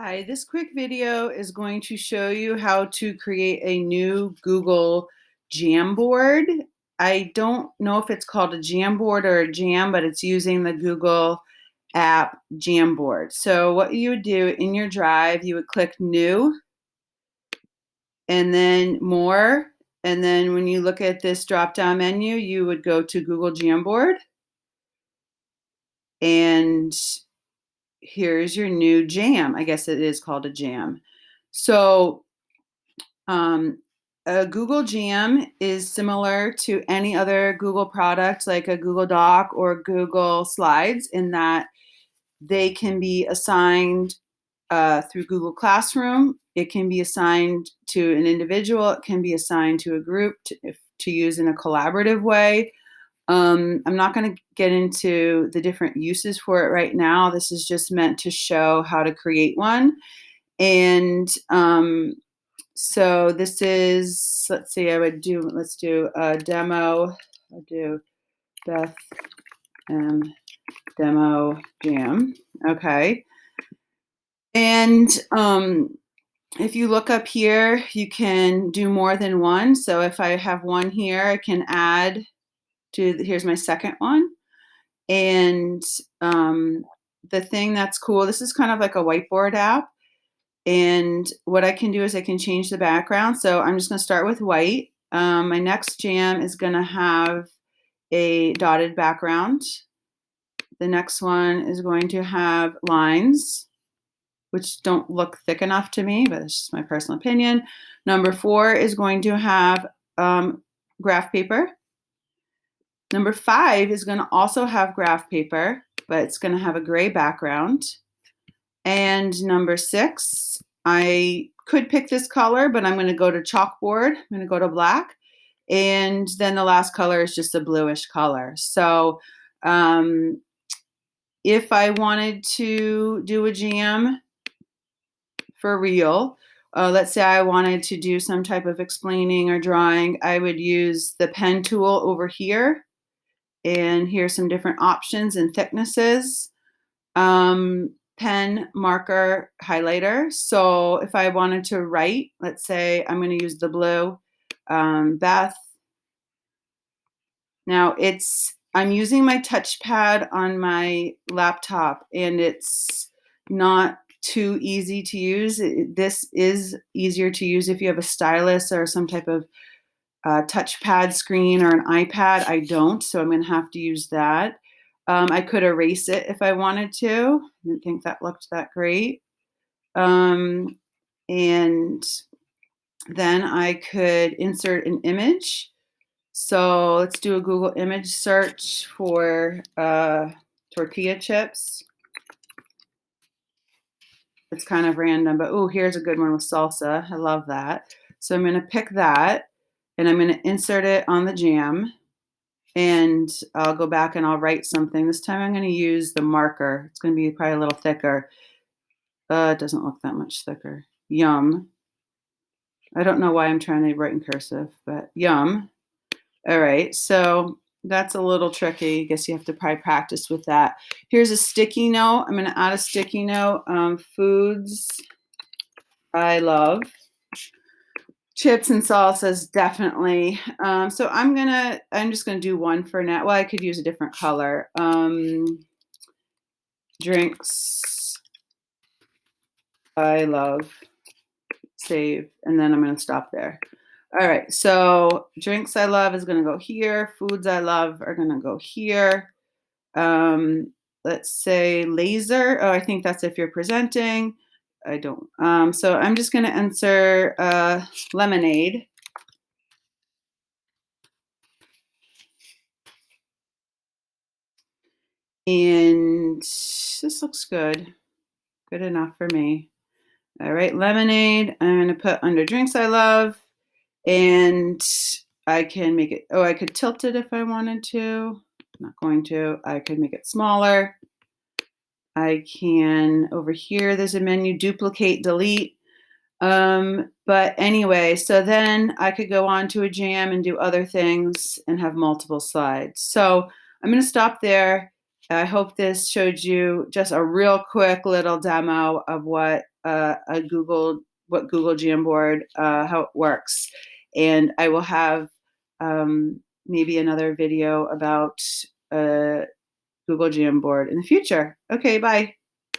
Hi, this quick video is going to show you how to create a new Google Jamboard. I don't know if it's called a Jamboard or a Jam, but it's using the Google app Jamboard. So what you would do in your drive, you would click New and then More. And then when you look at this drop-down menu, you would go to Google Jamboard. And here's your new jam. I guess it is called a jam. So a Google Jam is similar to any other Google product like a Google Doc or Google Slides in that they can be assigned through Google Classroom. It can be assigned to an individual. It can be assigned to a group to use in a collaborative way. I'm not going to get into the different uses for it right now. This is just meant to show how to create one. And so this is, let's see, let's do a demo. I'll do Beth M demo jam. Okay. And if you look up here, you can do more than one. So if I have one here, I can add to, here's my second one. And the thing that's cool, this is kind of like a whiteboard app. And what I can do is I can change the background. So I'm just going to start with white. My next jam is going to have a dotted background. The next one is going to have lines, which don't look thick enough to me, but it's just my personal opinion. Number 4 is going to have graph paper. Number 5 is going to also have graph paper, but it's going to have a gray background. And number 6, I could pick this color, but I'm going to go to chalkboard. I'm going to go to black. And then the last color is just a bluish color. So if I wanted to do a jam for real, let's say I wanted to do some type of explaining or drawing, I would use the pen tool over here. And here's some different options and thicknesses. Pen, marker, highlighter. So if I wanted to write, let's say I'm going to use the blue, Beth. Now I'm using my touchpad on my laptop and it's not too easy to use. This is easier to use if you have a stylus or some type of touchpad screen or an iPad. I don't, so I'm going to have to use that. I could erase it if I wanted to. I didn't think that looked that great. And then I could insert an image. So let's do a Google image search for tortilla chips. It's kind of random, but oh, here's a good one with salsa. I love that. So I'm going to pick that and I'm going to insert it on the jam. And I'll go back and I'll write something. This time I'm going to use the marker. It's going to be probably a little thicker. It doesn't look that much thicker. Yum. I don't know why I'm trying to write in cursive, but yum. All right, so that's a little tricky. I guess you have to probably practice with that. Here's a sticky note. I'm going to add a sticky note. Foods I love. Chips and salsas, definitely. So I'm just gonna do one for now. Well, I could use a different color. Drinks I love. Save, and then I'm gonna stop there. All right, so drinks I love is gonna go here. Foods I love are gonna go here. Let's say laser. Oh, I think that's if you're presenting. I don't. So I'm just going to insert lemonade. And this looks good. Good enough for me. All right, lemonade. I'm going to put under drinks I love. And I can make it, I could tilt it if I wanted to. I'm not going to. I could make it smaller. I can, over here, there's a menu, duplicate, delete. But anyway, so then I could go on to a jam and do other things and have multiple slides. So I'm going to stop there. I hope this showed you just a real quick little demo of what a Google what Google Jamboard how it works, and I will have maybe another video about uh, Google Jamboard in the future. Okay, bye.